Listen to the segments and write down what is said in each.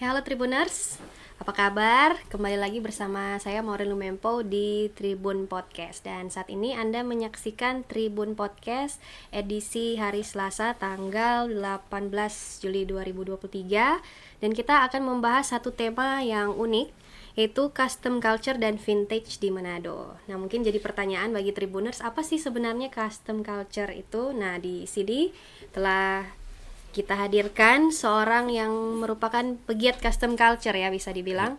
Ya, halo Tribuners, apa kabar? Kembali lagi bersama saya Maureen Lumempo di Tribun Podcast. Dan saat ini Anda menyaksikan Tribun Podcast edisi hari Selasa tanggal 18 Juli 2023. Dan kita akan membahas satu tema yang unik, yaitu custom culture dan vintage di Manado. Nah, mungkin jadi pertanyaan bagi Tribuners, apa sih sebenarnya custom culture itu? Nah, di sini telah kita hadirkan seorang yang merupakan pegiat custom culture ya, bisa dibilang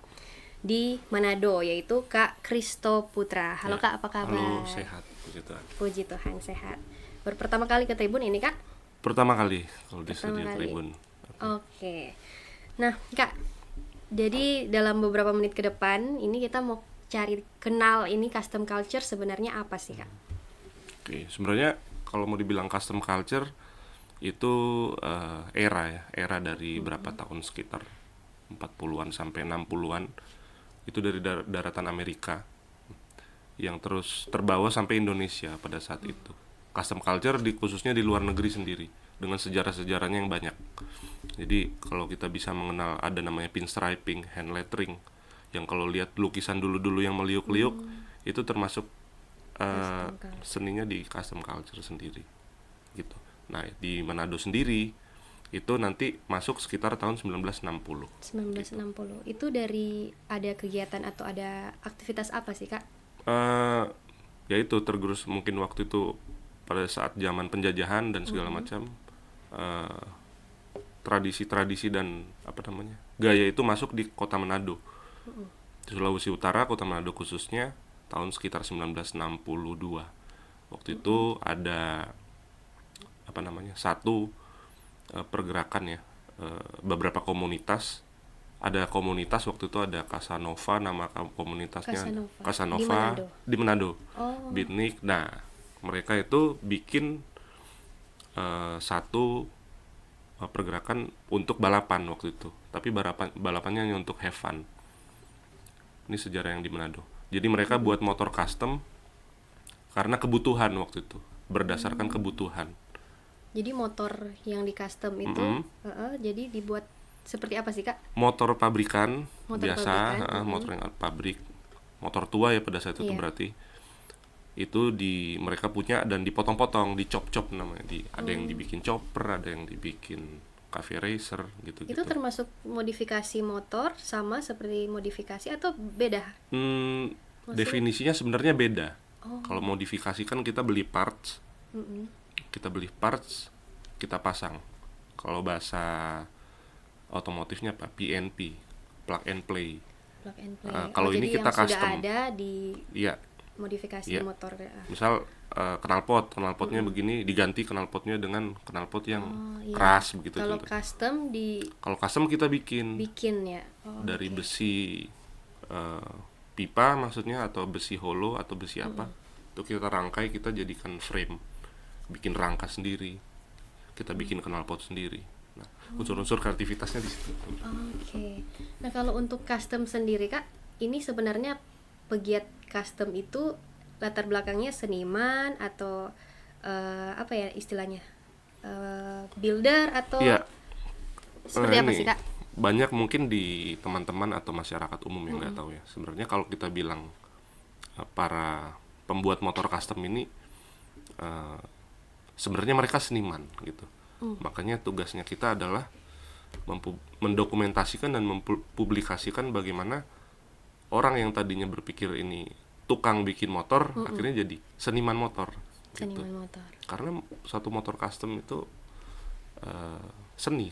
di Manado, yaitu Kak Christo Putra. Halo Ya, Kak, apa kabar? halo, sehat, puji Tuhan. Puji Tuhan, sehat. Baru pertama kali ke Tribun ini Kak? Pertama kali kalau di Pertama studio kali. Tribun. Oke. Nah Kak, jadi dalam beberapa menit ke depan ini kita mau cari kenal ini custom culture sebenarnya apa sih Kak? Oke, sebenarnya kalau mau dibilang custom culture itu era dari berapa tahun, sekitar 40-an sampai 60-an, itu dari daratan Amerika yang terus terbawa sampai Indonesia pada saat itu. Custom culture khususnya di luar negeri sendiri dengan sejarah-sejarahnya yang banyak. Jadi kalau kita bisa mengenal ada namanya pinstriping, hand lettering, yang kalau lihat lukisan dulu-dulu yang meliuk-liuk itu termasuk Custom culture. seninya di custom culture sendiri gitu. Nah, di Manado sendiri itu nanti masuk sekitar tahun 1960. 1960. Itu dari ada kegiatan atau ada aktivitas apa sih Kak? Ya itu tergerus mungkin waktu itu pada saat zaman penjajahan dan segala macam, eh, tradisi-tradisi dan apa namanya gaya itu masuk di kota Manado, di Sulawesi Utara, kota Manado khususnya tahun sekitar 1962. Waktu itu ada apa namanya satu pergerakan ya, beberapa komunitas. Ada komunitas waktu itu ada Casanova, nama komunitasnya Casanova. Di Casanova Manado. di Manado, Oh. Beatnik. Nah, mereka itu bikin satu pergerakan untuk balapan waktu itu, tapi balapannya hanya untuk have fun. Ini sejarah yang di Manado. Jadi mereka buat motor custom karena kebutuhan waktu itu, berdasarkan kebutuhan. Jadi motor yang di custom itu, jadi dibuat seperti apa sih Kak? Motor pabrikan Motor biasa, pabrikan, motor yang pabrik, motor tua ya pada saat itu Iya. berarti. Itu mereka punya dan dipotong-potong, dicop-cop namanya. Ada yang dibikin chopper, ada yang dibikin cafe racer gitu. Itu termasuk modifikasi motor sama seperti modifikasi atau beda? Definisinya sebenarnya beda. Kalau modifikasi kan kita beli parts, kita pasang. Kalau bahasa otomotifnya apa? PNP, plug and play. Plug and play. Kalau ini jadi kita yang sudah custom. ada di Iya, modifikasi iya. motor. Misal knalpotnya begini, diganti knalpotnya dengan knalpot yang Iya. keras begitu. Kalau contohnya. custom Kalau custom kita bikin dibikin ya. dari besi pipa maksudnya, atau besi holo atau besi apa, itu kita rangkai, kita jadikan frame, bikin rangka sendiri, kita bikin knalpot sendiri. Nah, unsur-unsur kreativitasnya di situ. Oke. Nah, kalau untuk custom sendiri Kak, ini sebenarnya pegiat custom itu latar belakangnya seniman atau apa ya istilahnya? Builder atau Iya. seperti apa Ini sih Kak? banyak mungkin di teman-teman atau masyarakat umum yang nggak tahu ya. Sebenarnya kalau kita bilang para pembuat motor custom ini sebenarnya mereka seniman gitu. Makanya tugasnya kita adalah mendokumentasikan dan mempublikasikan bagaimana orang yang tadinya berpikir ini tukang bikin motor akhirnya jadi seniman motor gitu. Seniman motor. Karena satu motor custom itu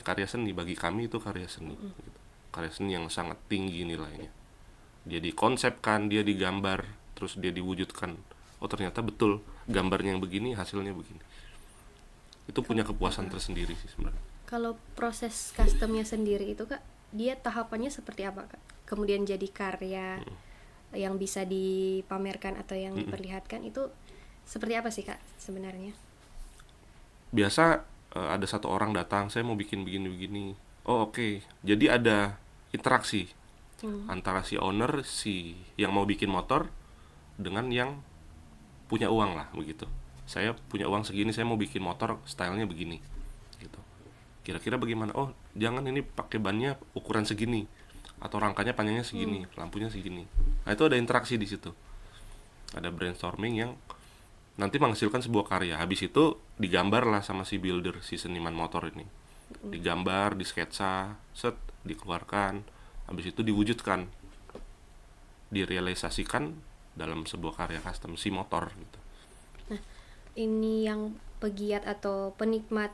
karya seni. Bagi kami itu karya seni gitu. Karya seni yang sangat tinggi nilainya. Dia dikonsepkan, dia digambar, terus dia diwujudkan. Oh, ternyata betul gambarnya yang begini, hasilnya begini. Itu punya kepuasan tersendiri sih sebenarnya. Kalau proses customnya sendiri itu Kak, dia tahapannya seperti apa Kak? Kemudian jadi karya yang bisa dipamerkan atau yang diperlihatkan itu seperti apa sih Kak sebenarnya? Biasa ada satu orang datang, saya mau bikin begini-begini. Oh, oke. Jadi ada interaksi antara si owner, si yang mau bikin motor, dengan yang punya uang lah begitu. Saya punya uang segini, saya mau bikin motor stylenya begini gitu. kira-kira bagaimana, oh jangan ini pakai bannya ukuran segini atau rangkanya panjangnya segini, lampunya segini. Nah itu ada interaksi di situ, ada brainstorming yang nanti menghasilkan sebuah karya. Habis itu digambar lah sama si builder, si seniman motor ini, digambar, di sketsa, set, dikeluarkan, habis itu diwujudkan, direalisasikan dalam sebuah karya custom si motor gitu. Nah, ini yang pegiat atau penikmat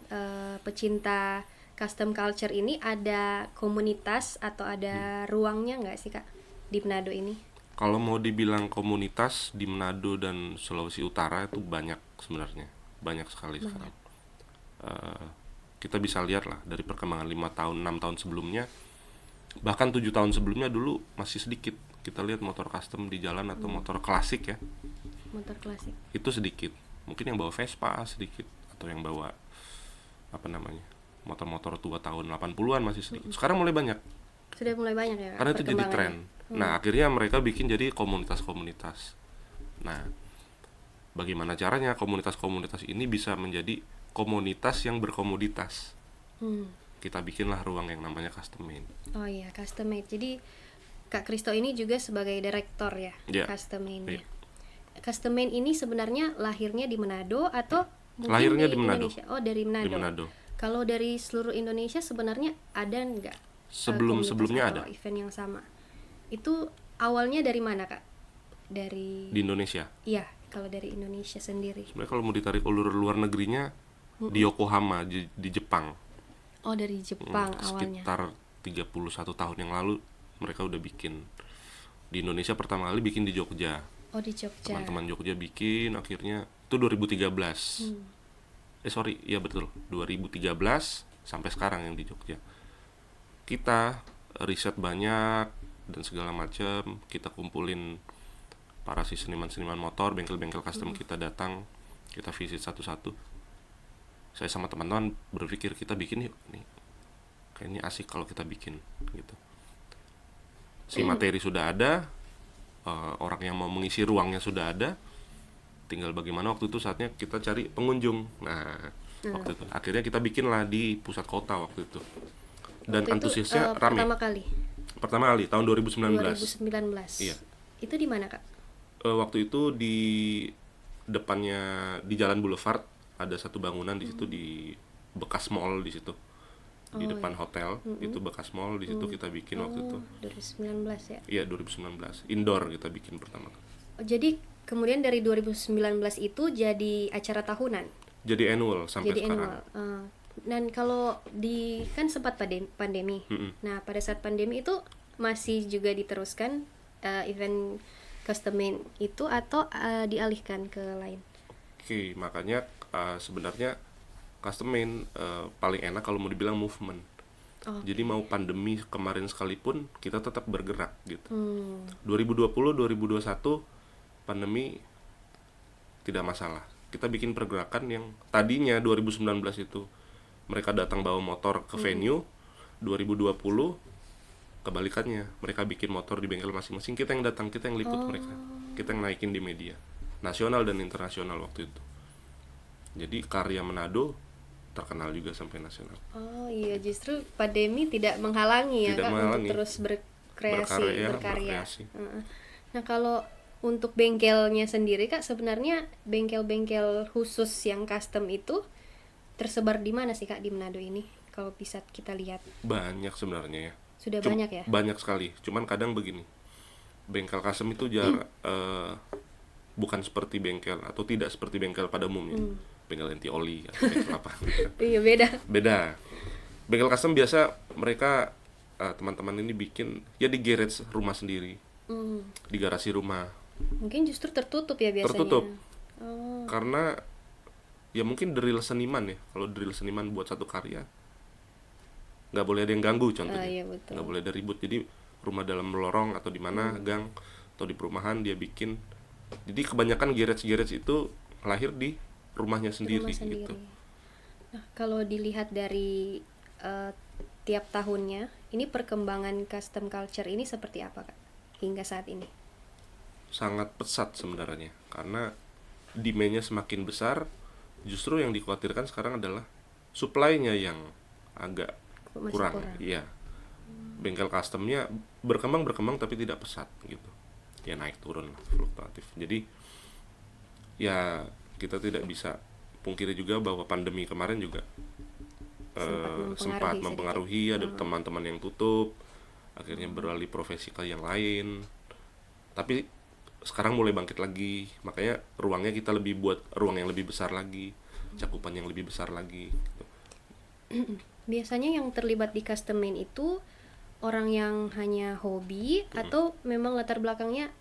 pecinta custom culture ini ada komunitas atau ada ruangnya nggak sih Kak di Manado ini? Kalau mau dibilang komunitas di Manado dan Sulawesi Utara itu banyak sebenarnya, banyak sekali sekarang. Kita bisa lihat lah dari perkembangan 5 tahun, 6 tahun sebelumnya, bahkan 7 tahun sebelumnya dulu masih sedikit. Kita lihat motor custom di jalan atau motor klasik ya, Motor klasik. itu sedikit. Mungkin yang bawa Vespa sedikit, atau yang bawa apa namanya, motor-motor tua tahun 80-an masih sedikit. Sekarang mulai banyak, Sudah mulai banyak ya Kak, karena itu jadi tren. perkembangannya? Nah akhirnya mereka bikin jadi komunitas-komunitas. Nah bagaimana caranya komunitas-komunitas ini bisa menjadi komunitas yang berkomoditas? Kita bikinlah ruang yang namanya custom made. Oh iya, custom made. Jadi Kak Kristo ini juga sebagai direktur ya, Iya. custom made-nya. Iya. Custom made ini sebenarnya lahirnya di Manado atau mungkin Lahirnya di Manado. Indonesia? Oh, dari Manado. Di Manado. Kalau dari seluruh Indonesia sebenarnya ada nggak Sebelum-sebelumnya komunitas ada atau event yang sama? Itu awalnya dari mana Kak? Dari di Indonesia. Iya, kalau dari Indonesia sendiri. Sebenarnya kalau mau ditarik ulur luar negerinya, di Yokohama di Jepang. Oh, dari Jepang awalnya. Sekitar 31 tahun yang lalu mereka udah bikin. Di Indonesia pertama kali bikin di Jogja. Oh, di Jogja. Teman-teman Jogja bikin, akhirnya itu 2013. Iya betul, 2013 sampai sekarang yang di Jogja. Kita riset banyak dan segala macam, kita kumpulin para si seniman-seniman motor, bengkel-bengkel custom, kita datang, kita visit satu-satu. Saya sama teman-teman berpikir kita bikin yuk nih, kayaknya asik kalau kita bikin gitu. Si materi sudah ada, orang yang mau mengisi ruangnya sudah ada, tinggal bagaimana waktu itu saatnya kita cari pengunjung. Nah waktu itu akhirnya kita bikin lah di pusat kota waktu itu, dan Waktu itu, antusiasnya rame. Pertama kali Tahun 2019. 2019. Iya. Itu di mana Kak? Waktu itu di depannya di Jalan Boulevard ada satu bangunan di situ, di bekas mall di situ, di depan hotel itu bekas mall di situ kita bikin waktu itu. 2019 ya. Iya 2019 indoor kita bikin pertama kali. Oh, jadi kemudian dari 2019 itu jadi acara tahunan. Jadi annual sampai Jadi sekarang. annual. Dan kalau di kan sempat pandemi. Nah, pada saat pandemi itu masih juga diteruskan event custom made itu atau dialihkan ke lain? Oke, makanya sebenarnya custom made paling enak kalau mau dibilang movement. Jadi mau pandemi kemarin sekalipun kita tetap bergerak gitu. 2020, 2021 pandemi tidak masalah. Kita bikin pergerakan yang tadinya 2019 itu mereka datang bawa motor ke venue, 2020 kebalikannya, mereka bikin motor di bengkel masing-masing, kita yang datang, kita yang liput mereka, kita yang naikin di media nasional dan internasional waktu itu. Jadi karya Manado terkenal juga sampai nasional. Oh iya, justru pandemi tidak menghalangi ya Tidak Kak menghalangi. untuk terus berkarya. Berkreasi. Nah, kalau untuk bengkelnya sendiri Kak, sebenarnya bengkel-bengkel khusus yang custom itu tersebar di mana sih Kak di Manado ini? Kalau bisa kita lihat. Banyak sebenarnya ya. Sudah banyak ya? Banyak sekali. Cuman kadang begini, bengkel custom itu bukan seperti bengkel atau tidak seperti bengkel pada umumnya. Bengkel anti oli atau bengkel apa. Iya, beda. Beda. Bengkel custom biasa mereka teman-teman ini bikin ya di garage rumah sendiri, di garasi rumah. Mungkin justru tertutup ya biasanya. Tertutup. Oh. Karena ya mungkin drill seniman ya. Kalau drill seniman buat satu karya nggak boleh ada yang ganggu contohnya. Iya, betul. Nggak boleh ada ribut. Jadi rumah dalam lorong atau di mana gang atau di perumahan dia bikin. Jadi kebanyakan garage itu lahir di rumahnya sendiri, Rumah sendiri. gitu. Nah, kalau dilihat dari tiap tahunnya, ini perkembangan custom culture ini seperti apa Kak hingga saat ini? Sangat pesat sebenarnya karena demand-nya semakin besar. Justru yang dikhawatirkan sekarang adalah supply-nya yang agak Masih kurang. kurang. Iya. Bengkel customnya berkembang tapi tidak pesat gitu. Ya naik turun lah, fluktuatif. Jadi ya kita tidak bisa pungkiri juga bahwa pandemi kemarin juga sempat mempengaruhi. Ada teman-teman yang tutup, akhirnya beralih profesi ke yang lain. Tapi sekarang mulai bangkit lagi, makanya ruangnya kita lebih buat ruang yang lebih besar lagi, cakupan yang lebih besar lagi gitu. Biasanya yang terlibat di custom made itu orang yang hanya hobi atau memang latar belakangnya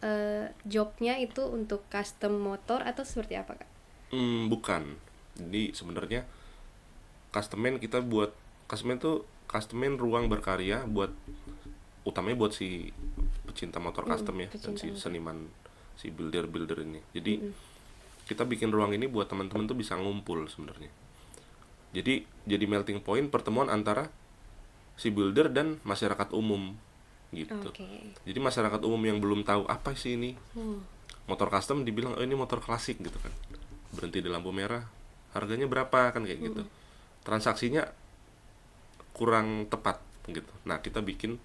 jobnya itu untuk custom motor atau seperti apa, Kak? Bukan. Jadi sebenarnya custom kita buat custom ruang berkarya buat utamanya buat si pecinta motor custom ya, dan si seniman, si builder ini. Jadi kita bikin ruang ini buat teman-teman tuh bisa ngumpul sebenarnya. Jadi melting point pertemuan antara si builder dan masyarakat umum gitu. Jadi masyarakat umum yang belum tahu apa sih ini motor custom, dibilang oh ini motor klasik gitu kan, berhenti di lampu merah, harganya berapa kan kayak gitu, transaksinya kurang tepat gitu. Nah kita bikin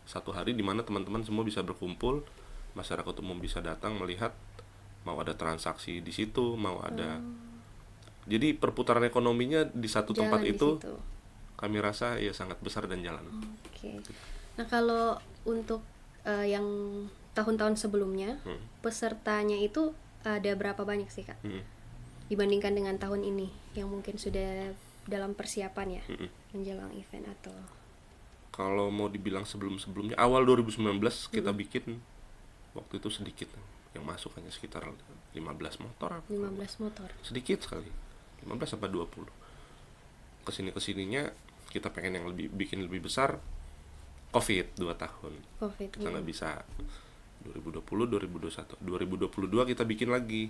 satu hari di mana teman-teman semua bisa berkumpul, masyarakat umum bisa datang melihat, mau ada transaksi di situ, mau ada jadi perputaran ekonominya di satu Jalan tempat di itu situ. Kami rasa ya sangat besar dan jalan. Nah kalau untuk yang tahun-tahun sebelumnya pesertanya itu ada berapa banyak sih, Kak? Dibandingkan dengan tahun ini yang mungkin sudah dalam persiapan ya menjelang event atau kalau mau dibilang sebelum-sebelumnya awal 2019 kita bikin waktu itu sedikit yang masuk, hanya sekitar 15 motor. Sedikit sekali. 15 sampai 20. Kesininya kita pengen yang bikin lebih besar. Covid 2 tahun. Kita nggak bisa 2020, 2021. 2022 kita bikin lagi.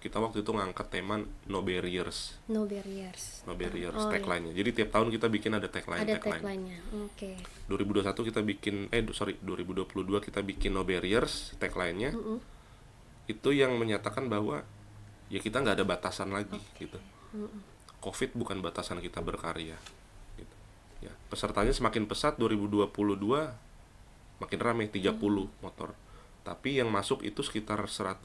Kita waktu itu ngangkat tema No Barriers, tagline-nya. Jadi tiap tahun kita bikin ada tagline-nya. 2021 kita bikin 2022 kita bikin No Barriers, tagline-nya. Itu yang menyatakan bahwa ya kita nggak ada batasan lagi gitu. Covid bukan batasan kita berkarya gitu. Ya, pesertanya semakin pesat. 2022 makin ramai, 30 motor. Tapi yang masuk itu sekitar 100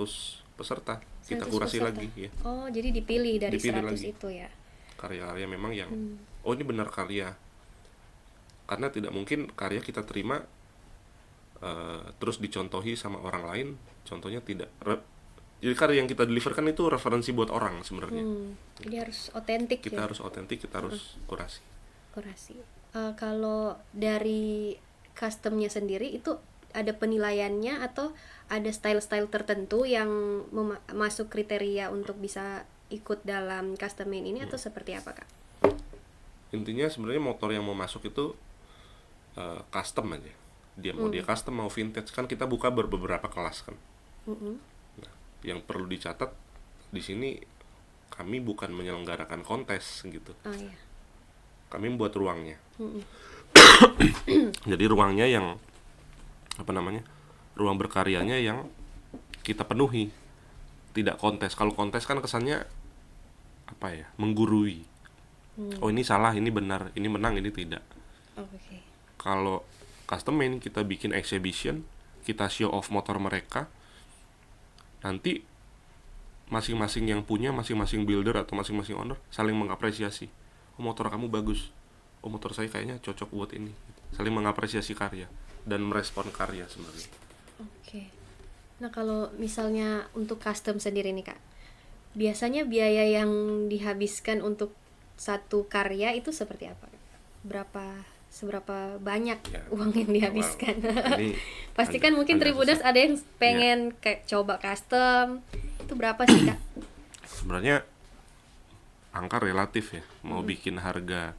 peserta. Kita kurasi lagi ya. Oh, jadi dipilih dari 100 lagi. Itu ya. Karya-karya memang yang oh ini benar karya. Karena tidak mungkin karya kita terima terus dicontohi sama orang lain, contohnya tidak. Jadi karya yang kita deliverkan itu referensi buat orang sebenarnya. Jadi harus otentik. Kita harus otentik, kita harus kurasi. Kalau dari customnya sendiri itu ada penilaiannya atau ada style-style tertentu yang masuk kriteria untuk bisa ikut dalam custom made ini atau seperti apa, Kak? Intinya sebenarnya motor yang mau masuk itu custom aja. Dia mau dia custom mau vintage, kan kita buka beberapa kelas kan. Nah, yang perlu dicatat di sini kami bukan menyelenggarakan kontes gitu. Kami membuat ruangnya. Jadi ruangnya yang ruang berkaryanya yang kita penuhi, tidak kontes. Kalau kontes kan kesannya menggurui. Oh ini salah, ini benar, ini menang, ini tidak. Kalau custom made kita bikin exhibition, kita show off motor mereka, nanti masing-masing yang punya, masing-masing builder atau masing-masing owner saling mengapresiasi. Oh motor kamu bagus, oh motor saya kayaknya cocok buat ini. Saling mengapresiasi karya dan merespon karya sebenarnya. Nah kalau misalnya untuk custom sendiri nih, Kak, biasanya biaya yang dihabiskan untuk satu karya itu seperti apa? Seberapa banyak uang yang dihabiskan? Pasti kan mungkin Tribuners ada yang pengen kayak coba custom, itu berapa sih, Kak? Sebenarnya angka relatif ya. Mau bikin harga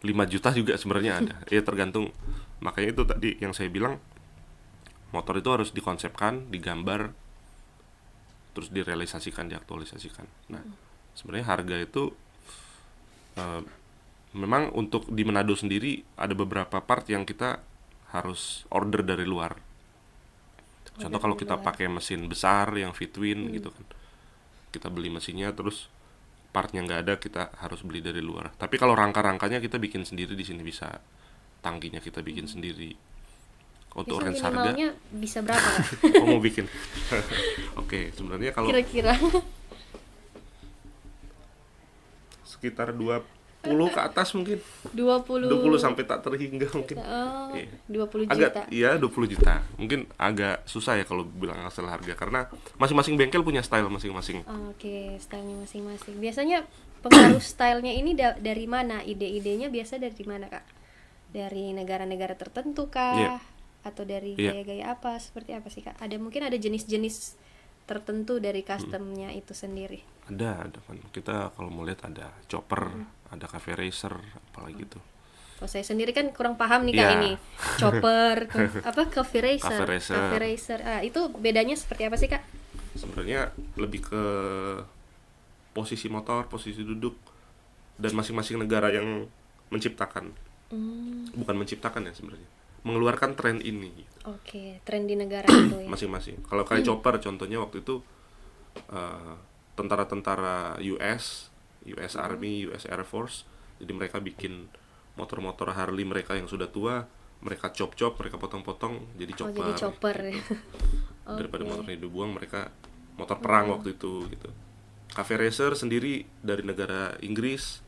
5 juta juga sebenarnya ada. Ya tergantung. Makanya itu tadi yang saya bilang, motor itu harus dikonsepkan, digambar, terus direalisasikan, diaktualisasikan. Nah, sebenarnya harga itu memang untuk di Manado sendiri ada beberapa part yang kita harus order dari luar. Contoh kalau kita pakai mesin besar yang V-twin gitu kan, kita beli mesinnya terus partnya nggak ada, kita harus beli dari luar. Tapi kalau rangka-rangkanya kita bikin sendiri di sini bisa. Tangkinya kita bikin sendiri. Untuk Biasa range harga, minimalnya bisa berapa Kak? oh mau bikin. Oke, sebenarnya kalau Kira-kira sekitar 20 ke atas mungkin. 20 20 sampai tak terhingga mungkin. Oh, Iya. 20 Agak juta. iya 20 juta. Mungkin agak susah ya kalau bilang asal harga karena masing-masing bengkel punya style masing-masing. Oke, stylenya masing-masing. Biasanya pengaruh stylenya ini dari mana? Ide-idenya biasa dari mana Kak? Dari negara-negara tertentu kah? Iya. Atau dari Iya. gaya-gaya apa? Seperti apa sih Kak? Ada mungkin ada jenis-jenis tertentu dari customnya itu sendiri. Ada kan. Kita kalau mau lihat ada chopper, ada cafe racer, apalagi gitu. Kalau saya sendiri kan kurang paham nih Kak Iya. ini. Chopper, apa coffee racer. Cafe racer. Cafe racer. Ah, itu bedanya seperti apa sih Kak? Sebenarnya lebih ke posisi motor, posisi duduk, dan masing-masing negara yang menciptakan. Bukan menciptakan ya sebenarnya, mengeluarkan tren ini gitu. Oke, tren di negara itu ya. Masing-masing. Kalau kayak chopper contohnya waktu itu tentara-tentara US Army, US Air Force. Jadi mereka bikin motor-motor Harley mereka yang sudah tua, mereka chop-chop, mereka potong-potong jadi Oh, chopper. jadi chopper ya. gitu. Daripada Oke. motornya dibuang, mereka motor perang waktu itu gitu. Cafe racer sendiri dari negara Inggris.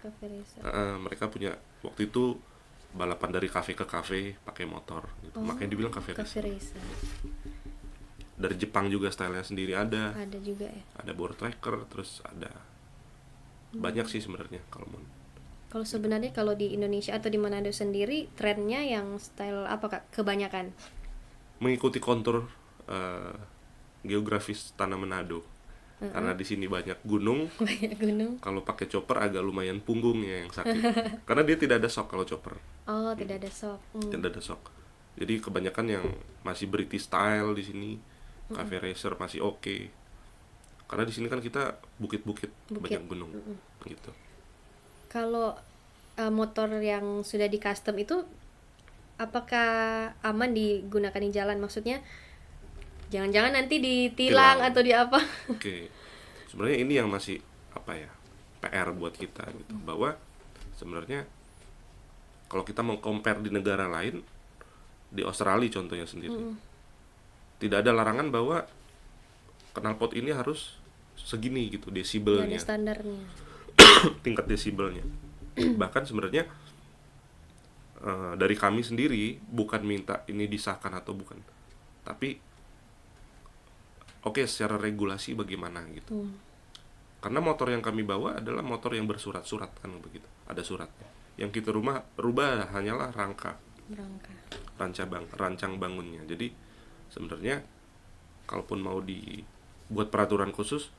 Coffee racer. Mereka punya waktu itu balapan dari kafe ke kafe pakai motor gitu. Makanya dibilang cafe racer. Coffee racer. Dari Jepang juga stylenya sendiri ada. Ada juga ya. Ada bore tracker, terus ada banyak sih sebenarnya kalau mau. Kalau sebenarnya kalau di Indonesia atau di Manado sendiri trennya yang style apa Kak? Kebanyakan. Mengikuti kontur geografis tanah Manado. Karena di sini banyak gunung, Banyak gunung. kalau pakai chopper agak lumayan punggungnya yang sakit. Karena dia tidak ada shock kalau chopper. Oh, tidak ada sok. Tidak ada shock. Jadi kebanyakan yang masih British style di sini, cafe racer masih oke. Karena di sini kan kita bukit-bukit, Bukit. banyak gunung, gitu. Kalau motor yang sudah di custom itu apakah aman digunakan di jalan? Maksudnya jangan-jangan nanti ditilang Tilang. atau di apa? Oke, sebenarnya ini yang masih apa ya, PR buat kita gitu, bahwa sebenarnya kalau kita mau compare di negara lain, di Australia contohnya sendiri, tidak ada larangan bahwa knalpot ini harus segini gitu Nggak ada desibelnya, standarnya. tingkat desibelnya. Bahkan sebenarnya dari kami sendiri bukan minta ini disahkan atau bukan, tapi oke, secara regulasi bagaimana gitu. Karena motor yang kami bawa adalah motor yang bersurat-surat kan begitu. Ada suratnya. Yang kita rubah hanyalah Berangka. rancang bangunnya. Jadi sebenarnya kalaupun mau dibuat peraturan khusus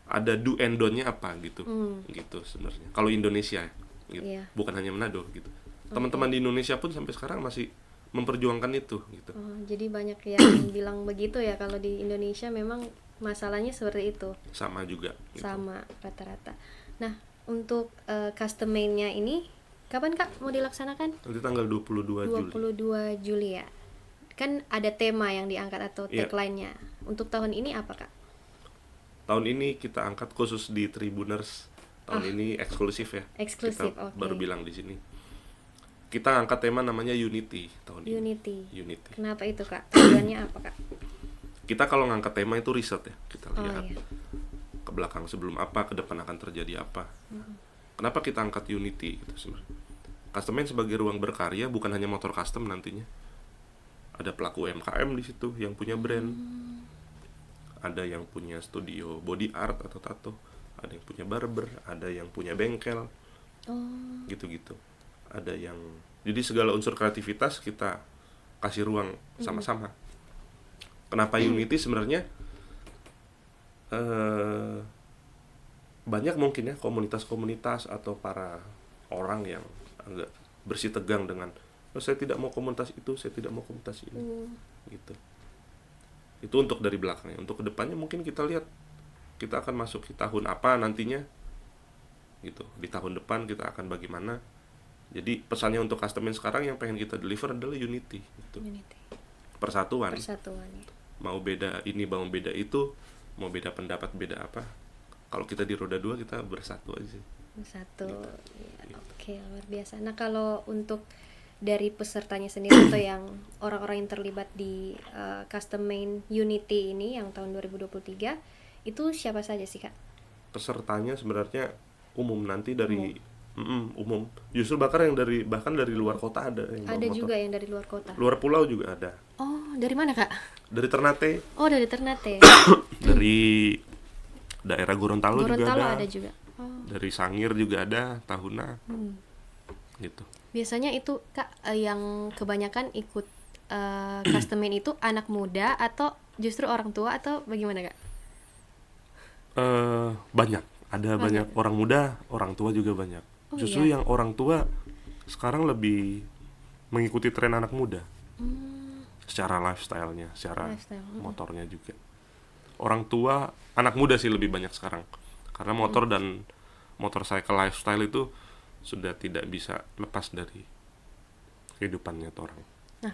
ada do and don't-nya apa gitu. Gitu sebenarnya. Kalau Indonesia gitu. Iya. Bukan hanya Manado gitu. Teman-teman di Indonesia pun sampai sekarang masih memperjuangkan itu gitu. Oh, jadi banyak yang bilang begitu ya, kalau di Indonesia memang masalahnya seperti itu. Sama juga gitu. Sama rata-rata. Nah, untuk custom made-nya ini kapan Kak mau dilaksanakan? Nanti tanggal 22 Juli. 22 Juli ya. Kan ada tema yang diangkat atau Iya. tagline-nya. Untuk tahun ini apa Kak? Tahun ini kita angkat khusus di Tribuners. Tahun ini eksklusif ya. Eksklusif, Kita oke. baru bilang di sini. Kita angkat tema namanya Unity tahun ini. Unity. Kenapa itu Kak? Tujuannya apa Kak? Kita kalau ngangkat tema itu riset ya. Kita Oh lihat iya. ke belakang sebelum apa, ke depan akan terjadi apa. Kenapa kita angkat Unity gitu sebenarnya? Custom Made sebagai ruang berkarya bukan hanya motor custom nantinya. Ada pelaku UMKM di situ yang punya brand. Ada yang punya studio body art atau tato, ada yang punya barber, ada yang punya bengkel. Oh, Gitu-gitu. Ada yang jadi segala unsur kreativitas kita kasih ruang sama-sama. Kenapa Unity sebenarnya banyak mungkin ya komunitas-komunitas atau para orang yang agak bersih tegang dengan saya tidak mau komunitas itu, saya tidak mau komunitas ini gitu. Itu untuk dari belakangnya. Untuk kedepannya mungkin kita lihat kita akan masuk di tahun apa nantinya gitu. Di tahun depan kita akan bagaimana. Jadi pesannya untuk customer sekarang yang pengen kita deliver adalah unity gitu. Unity. Persatuan. Persatuan ya. Mau beda ini, mau beda itu, mau beda pendapat, beda apa, Kalau kita di roda 2 kita bersatu aja sih. Satu. Ya, oke, luar biasa. Nah, kalau untuk dari pesertanya sendiri atau yang orang-orang yang terlibat di Custom Made Unity ini yang tahun 2023 itu siapa saja sih, Kak? Pesertanya sebenarnya umum, nanti dari umum. Justru bahkan dari luar kota ada yang bawa Ada motor. juga yang dari luar kota. Luar pulau juga ada. Oh, dari mana, Kak? Dari Ternate, Oh, dari Ternate. dari daerah Gorontalo juga Gorontalo ada. ada juga. Oh. Dari Sangir juga ada, Tahuna. Gitu. Biasanya itu, Kak, yang kebanyakan ikut Custom Made itu anak muda atau justru orang tua atau bagaimana, Kak? Banyak. Ada banyak orang muda, orang tua juga banyak. Justru yang orang tua sekarang lebih mengikuti tren anak muda. Secara lifestyle-nya, secara motornya juga. Orang tua, anak muda sih lebih banyak sekarang. Karena motor dan motorcycle lifestyle itu sudah tidak bisa lepas dari kehidupannya tuh orang. Nah,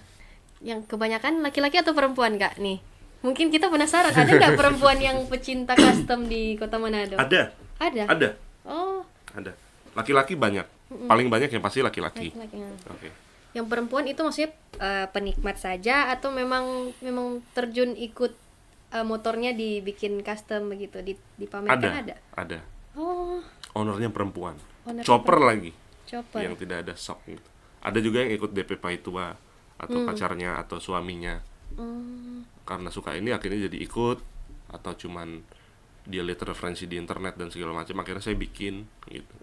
yang kebanyakan laki-laki atau perempuan, Kak, nih? Mungkin kita penasaran, ada nggak perempuan yang pecinta custom di Kota Manado? Ada. Ada? Oh. Ada. Laki-laki banyak. Paling banyak yang pasti laki-laki. Laki-laki. Oke. Yang perempuan itu maksudnya penikmat saja atau memang terjun ikut motornya dibikin custom begitu, dipamerkan ada? Ada. Oh, Ownernya perempuan. Owner Chopper lagi. chopper. Yang tidak ada shock gitu. Ada juga yang ikut DP Paitua atau pacarnya atau suaminya. Karena suka ini akhirnya jadi ikut, atau cuman dia lihat referensi di internet dan segala macam, akhirnya saya bikin gitu.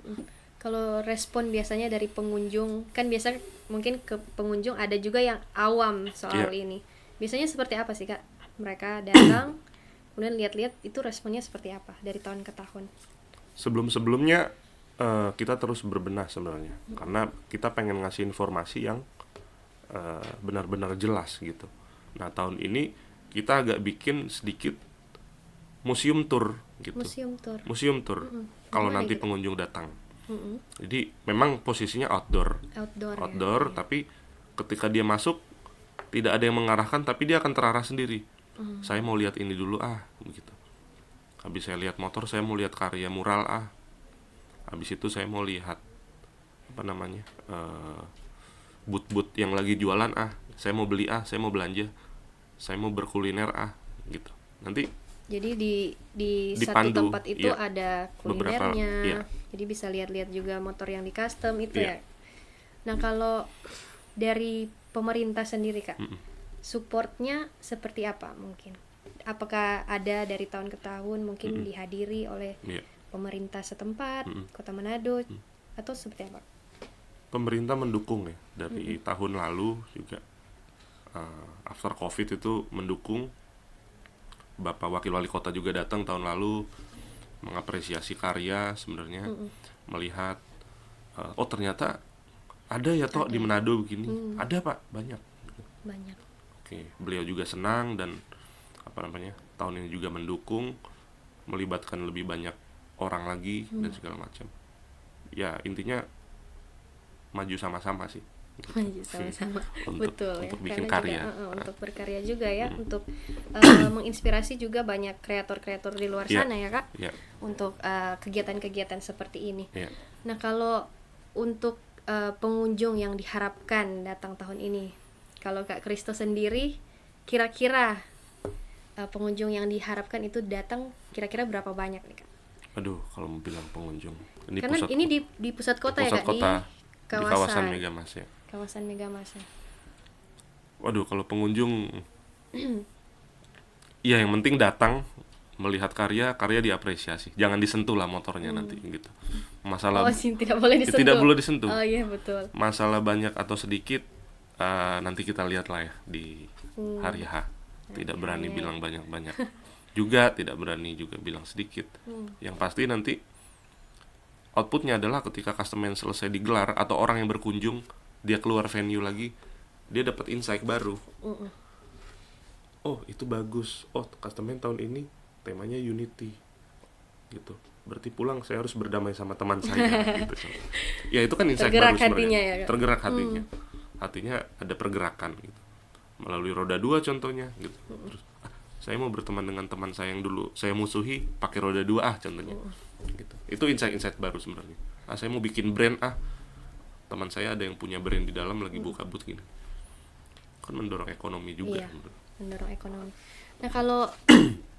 Kalau respon biasanya dari pengunjung, kan biasa mungkin ke pengunjung ada juga yang awam soal ini. Biasanya seperti apa sih, Kak? Mereka datang, kemudian lihat-lihat, itu responnya seperti apa dari tahun ke tahun? Sebelum-sebelumnya kita terus berbenah sebenarnya, karena kita pengen ngasih informasi yang benar-benar jelas gitu. Nah, tahun ini kita agak bikin sedikit museum tour gitu. Museum tour. Kalau nanti gitu? pengunjung datang. Jadi memang posisinya outdoor, Ya. tapi ketika dia masuk tidak ada yang mengarahkan, tapi dia akan terarah sendiri. Saya mau lihat ini dulu begitu. Habis saya lihat motor, saya mau lihat karya mural Habis itu saya mau lihat booth-booth yang lagi jualan saya mau beli saya mau belanja, saya mau berkuliner gitu. Nanti jadi di dipandu, satu tempat itu ada kulinernya, beberapa, jadi bisa lihat-lihat juga motor yang di custom itu Iya. ya. Nah, kalau dari pemerintah sendiri, Kak, supportnya seperti apa mungkin? Apakah ada dari tahun ke tahun mungkin dihadiri oleh pemerintah setempat, Kota Manado, atau seperti apa? Pemerintah mendukung ya dari tahun lalu juga. After COVID itu mendukung. Bapak Wakil Wali Kota juga datang tahun lalu mengapresiasi karya sebenarnya, melihat ternyata ada ya toh di Manado begini. Ada, Pak, banyak. Oke, beliau juga senang dan tahun ini juga mendukung, melibatkan lebih banyak orang lagi dan segala macam. Ya, intinya maju sama-sama sih. Maju sama-sama. Betul untuk ya, bikin karena karya juga, untuk berkarya juga ya, untuk menginspirasi juga banyak kreator-kreator di luar sana ya, Kak, untuk kegiatan-kegiatan seperti ini. Nah, kalau untuk pengunjung yang diharapkan datang tahun ini, kalau Kak Kristo sendiri, kira-kira pengunjung yang diharapkan itu datang kira-kira berapa banyak nih, Kak? Aduh, kalau mau bilang pengunjung ini karena ini di pusat kota ya, Kak, di kawasan Megamas ya. Kawasan Megamas ya. Waduh, kalau pengunjung ya yang penting datang, melihat karya diapresiasi. Jangan disentuh lah motornya nanti gitu. Masalah tidak boleh disentuh. Tidak boleh disentuh. Oh iya, betul. Masalah banyak atau sedikit nanti kita lihat lah ya di hari H. Tidak berani bilang banyak-banyak. Juga tidak berani juga bilang sedikit. Yang pasti nanti outputnya adalah ketika customer selesai digelar atau orang yang berkunjung, dia keluar venue lagi, dia dapat insight baru. Oh, itu bagus. Oh, customer tahun ini temanya Unity gitu. Berarti pulang saya harus berdamai sama teman saya gitu. Ya itu kan insight tergerak baru sebenarnya. Ya, tergerak hatinya. Hatinya ada pergerakan gitu. Melalui roda 2 contohnya gitu. Terus saya mau berteman dengan teman saya yang dulu saya musuhi pakai roda 2 contohnya. Gitu. Itu insight baru sebenarnya. Saya mau bikin brand teman saya ada yang punya brand di dalam lagi buka booth gini. Kan mendorong ekonomi juga. Iya, mendorong ekonomi. Nah, kalau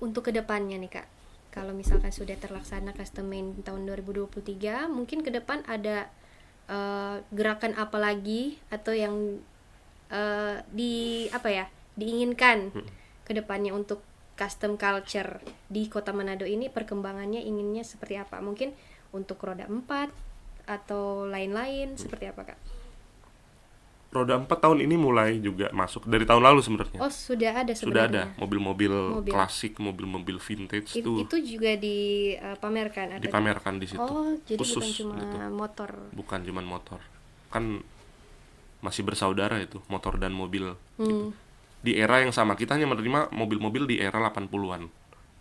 untuk kedepannya nih Kak, kalau misalkan sudah terlaksana custom made tahun 2023, mungkin ke depan ada gerakan apa lagi atau yang diinginkan ke depannya untuk custom culture di Kota Manado ini, perkembangannya inginnya seperti apa? Mungkin untuk roda 4 atau lain-lain seperti apa Kak? Roda 4 tahun ini mulai juga masuk dari tahun lalu sebenarnya. Oh, sudah ada Sudah sebenarnya. ada mobil-mobil klasik, mobil-mobil vintage Itu juga dipamerkan atau dipamerkan di situ. Oh, jadi khusus bukan cuma gitu. motor. Bukan cuma motor. Kan masih bersaudara itu, motor dan mobil gitu. Di era yang sama kita hanya menerima mobil-mobil di era 80-an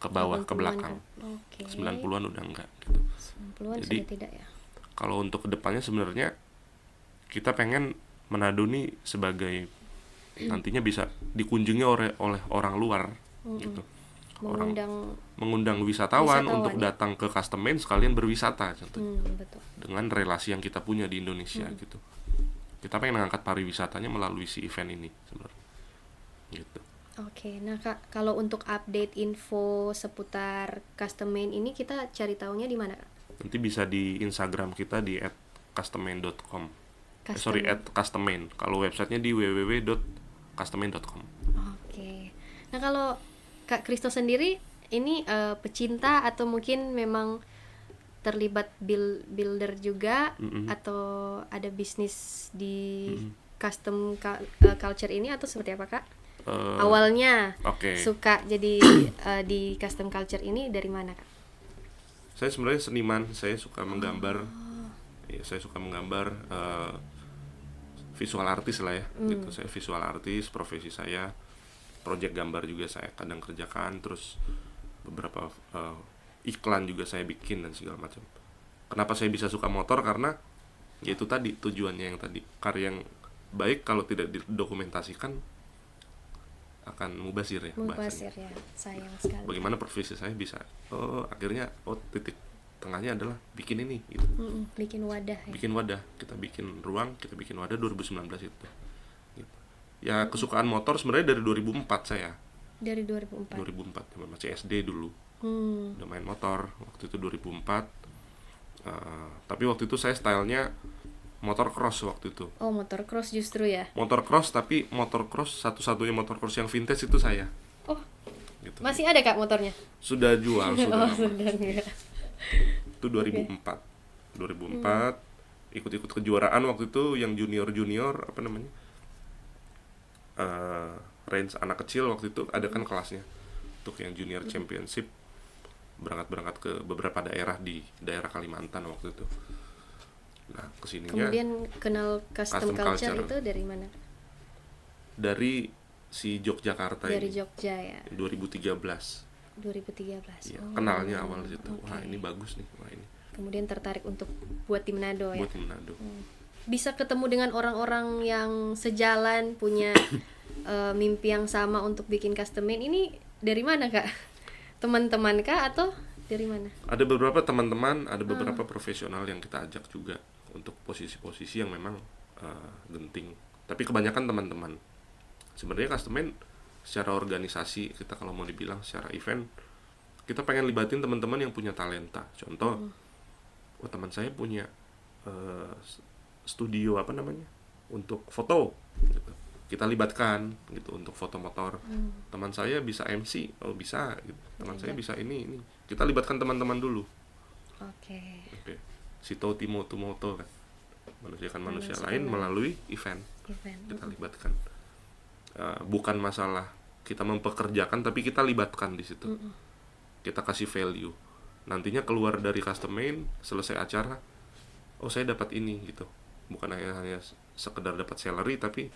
ke bawah, ke belakang. Oke. 90-an udah enggak gitu. 90-an Jadi, sudah tidak ya. Kalau untuk kedepannya sebenarnya kita pengen Manado nih sebagai nantinya bisa dikunjungi oleh orang luar gitu. Mengundang wisatawan untuk datang ke custom made sekalian berwisata contohnya. Betul. Dengan relasi yang kita punya di Indonesia gitu. Kita pengen mengangkat pariwisatanya melalui si event ini sebenarnya. Gitu. Oke, nah Kak, kalau untuk update info seputar custom made ini kita cari taunya di mana Kak? Nanti bisa di Instagram kita di @customman.com. @customman. Kalau websitenya di www.customman.com. Oke. Nah, kalau Kak Kristo sendiri ini pecinta atau mungkin memang terlibat builder juga atau ada bisnis di custom culture ini atau seperti apa Kak? Awalnya suka jadi di custom culture ini dari mana Kak? Saya sebenarnya seniman, saya suka menggambar. Ya, saya suka menggambar, visual artis lah ya, gitu. Saya visual artis, profesi saya. Project gambar juga saya kadang kerjakan, terus beberapa iklan juga saya bikin dan segala macam. Kenapa saya bisa suka motor? Karena yaitu tadi tujuannya yang tadi, karya yang baik kalau tidak didokumentasikan akan mubazir ya. Mubazir ya, sayang sekali. Bagaimana profesi saya bisa akhirnya titik tengahnya adalah bikin ini gitu. Bikin wadah ya. Bikin wadah, kita bikin ruang, kita bikin wadah 2019 itu. Gitu. Ya kesukaan motor sebenarnya dari 2004 saya. Dari 2004. 2004 masih SD dulu. Udah main motor waktu itu 2004. Tapi waktu itu saya stylenya motor cross waktu itu. Oh, motor cross justru ya. Motor cross, tapi motor cross satu-satunya motor cross yang vintage itu saya. Oh. Gitu. Masih ada Kak motornya? Sudah jual, sudah. Sudah enggak. Itu 2004. 2004 ikut-ikut kejuaraan waktu itu yang junior apa namanya? Range anak kecil waktu itu ada kan kelasnya. Untuk yang junior championship berangkat ke beberapa daerah di daerah Kalimantan waktu itu. Nah, kesininya. Kemudian kenal custom culture itu dari mana? Dari si Yogyakarta dari ini. Jogja ya. 2013. Ya, kenalnya awal situ. Okay. Wah, ini bagus nih. Wah, ini. Kemudian tertarik untuk buat di Manado ya. Buat di Manado. Bisa ketemu dengan orang-orang yang sejalan, punya mimpi yang sama untuk bikin custom made. Ini dari mana Kak? Teman-teman Kak atau dari mana? Ada beberapa teman-teman, ada beberapa profesional yang kita ajak juga untuk posisi-posisi yang memang genting. Tapi kebanyakan teman-teman. Sebenarnya custom made secara organisasi kita kalau mau dibilang secara event kita pengen libatin teman-teman yang punya talenta. Contoh, teman saya punya studio apa namanya untuk foto, gitu. Kita libatkan gitu untuk foto motor. Teman saya bisa MC, bisa. Gitu. Teman saya bisa ini. Kita libatkan teman-teman dulu. Oke. Si Timoto kan manusia lain melalui event. Kita libatkan. Bukan masalah kita mempekerjakan, tapi kita libatkan di situ. Kita kasih value. Nantinya keluar dari custom made, selesai acara, saya dapat ini gitu. Bukan hanya sekedar dapat salary, tapi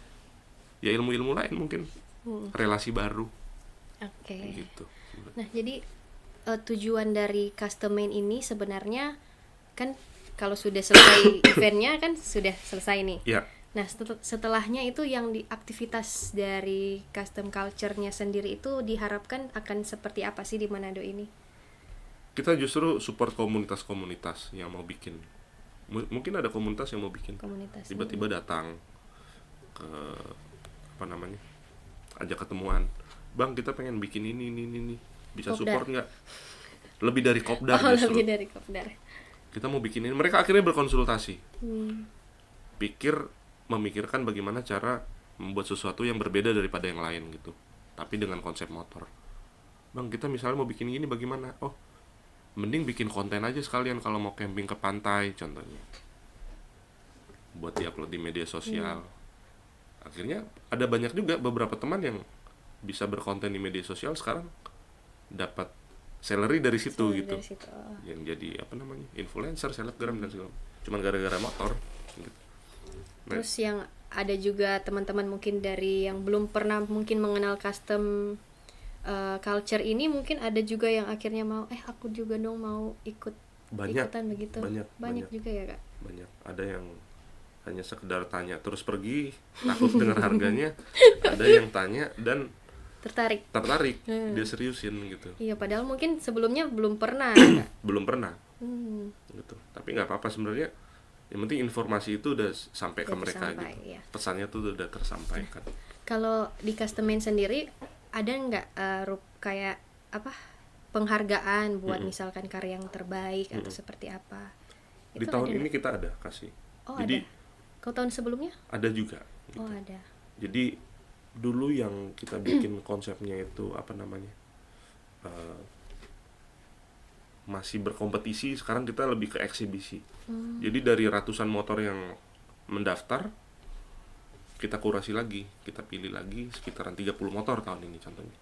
ya ilmu-ilmu lain mungkin, relasi baru. Oke. Gitu. Nah, jadi tujuan dari custom made ini sebenarnya kan kalau sudah selesai eventnya kan sudah selesai nih. Ya. Nah, setelahnya itu yang di aktivitas dari custom culture-nya sendiri itu diharapkan akan seperti apa sih di Manado ini? Kita justru support komunitas-komunitas yang mau bikin. Mungkin ada komunitas yang mau bikin. Komunitas. Tiba-tiba datang ke apa namanya? Ajak ketemuan. Bang, kita pengen bikin ini. Bisa Kopdar. support nggak? Lebih dari kopdar justru. Lebih dari kopdar. Kita mau bikin ini. Mereka akhirnya berkonsultasi. Memikirkan bagaimana cara membuat sesuatu yang berbeda daripada yang lain gitu. Tapi dengan konsep motor. Bang, kita misalnya mau bikin ini bagaimana? Oh, mending bikin konten aja sekalian kalau mau camping ke pantai contohnya. Buat diupload di media sosial. Akhirnya ada banyak juga beberapa teman yang bisa berkonten di media sosial sekarang dapat salary dari situ gitu. Dari situ. Yang jadi apa namanya? Influencer, selebgram dan segala. Cuman gara-gara motor gitu. Nah, Terus yang ada juga teman-teman mungkin dari yang belum pernah mungkin mengenal custom culture ini, mungkin ada juga yang akhirnya mau aku juga dong mau ikutan begitu. Banyak juga ya Kak. Banyak. Ada yang hanya sekedar tanya terus pergi takut dengar harganya, ada yang tanya dan Tertarik. dia seriusin gitu. Iya, padahal mungkin sebelumnya belum pernah ya, Kak. Belum pernah gitu, tapi nggak apa-apa sebenarnya, yang penting informasi itu udah sampai ke Udah mereka tersampai, gitu. iya. Pesannya tuh udah tersampaikan. Kalau di customin sendiri ada nggak kayak apa penghargaan buat misalkan karya yang terbaik atau seperti apa? Di Itu tahun ada ini nggak? kita ada kasih. Oh, Jadi ada. Kalau tahun sebelumnya? ada juga gitu. Oh, ada. Jadi dulu yang kita bikin konsepnya itu apa namanya, masih berkompetisi, sekarang kita lebih ke eksibisi. Jadi dari ratusan motor yang mendaftar, kita kurasi lagi, kita pilih lagi sekitaran 30 motor tahun ini contohnya.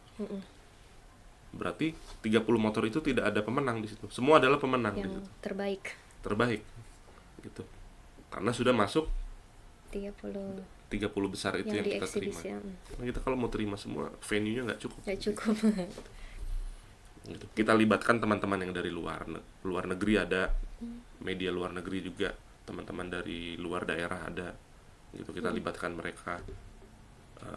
Berarti 30 motor itu tidak ada pemenang di situ. Semua adalah pemenang di Yang situ. terbaik Gitu. Karena sudah masuk 30 30 besar itu yang yang di kita terima. eksibisi. Nah, kita kalau mau terima semua, venue-nya nggak cukup. Nggak cukup. Gitu. Kita libatkan teman-teman yang dari luar negeri ada, media luar negeri juga, teman-teman dari luar daerah ada, gitu. Kita libatkan mereka,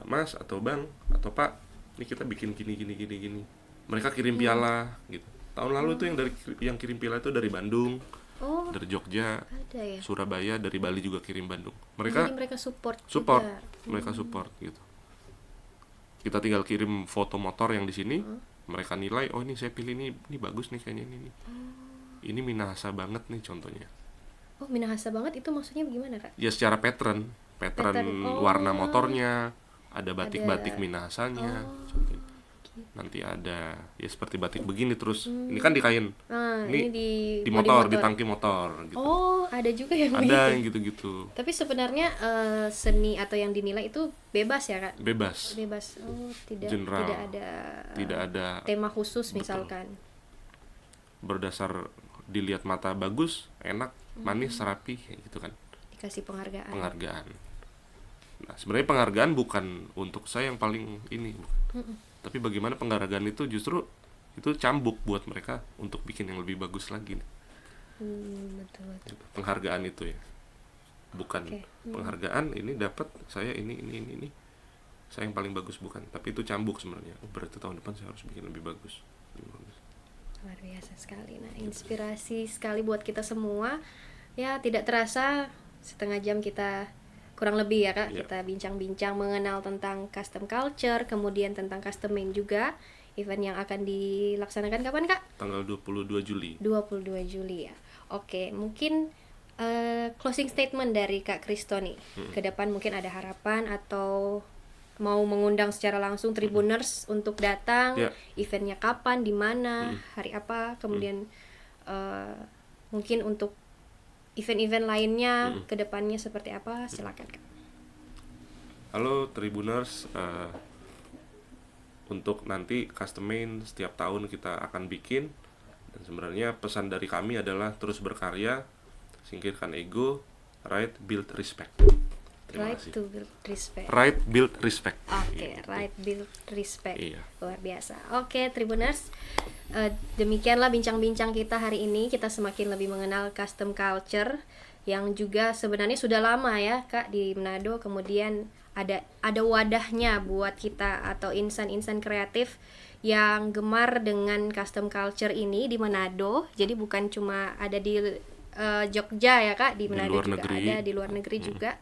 Mas atau Bang atau Pak, ini kita bikin gini. Mereka kirim piala, gitu. Tahun lalu tuh yang kirim piala itu dari Bandung, Oh, dari Jogja, ada ya. Surabaya, dari Bali juga kirim Bandung. Jadi mereka support Support, juga. mereka support gitu. Kita tinggal kirim foto motor yang di sini, mereka nilai, oh ini saya pilih ini bagus nih kayaknya ini. Ini Minahasa banget nih contohnya. Oh, Minahasa banget itu maksudnya gimana, Kak? Ya secara pattern Oh. warna motornya, ada batik-batik Minahasanya, contohnya. Nanti ada ya seperti batik begini terus. Ini kan di kain. Nah, Ini di di bodi motor, di tangki motor gitu. Oh, ada juga yang Ada begitu. yang gitu-gitu. Tapi sebenarnya seni atau yang dinilai itu bebas ya, Kak? Bebas. Bebas. Oh, General. tidak ada tema khusus Betul. misalkan. Berdasar dilihat mata bagus, enak, manis, rapi kayak gitu kan. Dikasih penghargaan. Penghargaan. Nah, sebenarnya penghargaan bukan untuk saya yang paling ini, bukan. Tapi bagaimana penghargaan itu justru itu cambuk buat mereka untuk bikin yang lebih bagus lagi nih. Betul. Penghargaan itu ya, bukan Oke. penghargaan ini dapat saya ini saya yang paling bagus, bukan, tapi itu cambuk sebenarnya. Oh, berarti tahun depan saya harus bikin lebih bagus. Luar biasa sekali. Nah, inspirasi sekali buat kita semua. Ya, tidak terasa setengah jam kita kurang lebih ya, Kak. Ya. Kita bincang-bincang mengenal tentang custom culture, kemudian tentang customing juga. Event yang akan dilaksanakan kapan, Kak? Tanggal 22 Juli. 22 Juli ya. Oke, mungkin closing statement dari Kak Kristo nih. Ke depan mungkin ada harapan atau mau mengundang secara langsung Tribuners untuk datang, Ya. eventnya kapan, di mana, hari apa, kemudian mungkin untuk event-event lainnya ke depannya seperti apa, silakan Kak. Halo Tribuners, untuk nanti Customain setiap tahun kita akan bikin, dan sebenarnya pesan dari kami adalah terus berkarya, singkirkan ego, right, build respect. Terima Right kasih. to build respect. Right, build respect. Oke, Gitu. right build respect. Iya. Luar biasa. Oke, Tribuners, demikianlah bincang-bincang kita hari ini. Kita semakin lebih mengenal custom culture yang juga sebenarnya sudah lama ya Kak di Manado, kemudian ada wadahnya buat kita atau insan-insan kreatif yang gemar dengan custom culture ini di Manado. Jadi bukan cuma ada di Jogja ya Kak, di Manado juga negeri. ada, di luar negeri juga,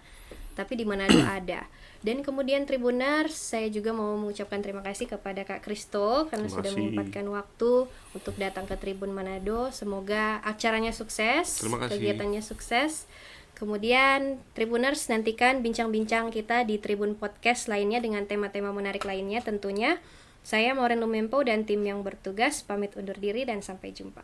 tapi di Manado ada. Dan kemudian Tribuners, saya juga mau mengucapkan terima kasih kepada Kak Kristo karena sudah menyempatkan waktu untuk datang ke Tribun Manado. Semoga acaranya sukses, kegiatannya sukses. Kemudian Tribuners, nantikan bincang-bincang kita di Tribun Podcast lainnya dengan tema-tema menarik lainnya tentunya. Saya Maureen Lumempo dan tim yang bertugas pamit undur diri dan sampai jumpa.